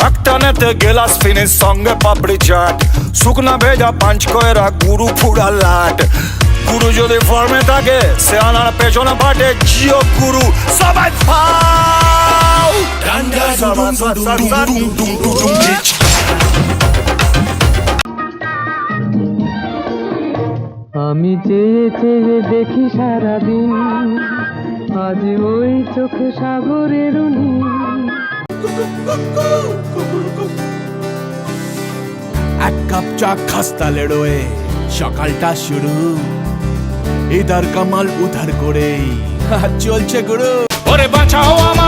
একটানেতে গেলাস ফিনিশ সঙ্গে পাপড়ি চাট, শুকনা ভেজা পাঁচ কয়রা গুরু ফুড়া লাট। গুরু যদি ফর্মে থাকে সে আনার পেছনে পাটে জিও গুরু সবাই ফাও। আমি চেয়ে চেয়ে দেখি সারাদিন, আজ ওই চোখে সাগরের নীল। এক কাপ চা খাস্তা লেড়োয়ে সকালটা শুরু, ইধার কামাল উধার করেই চলছে গুরু। ওরে বাঁচাও আমার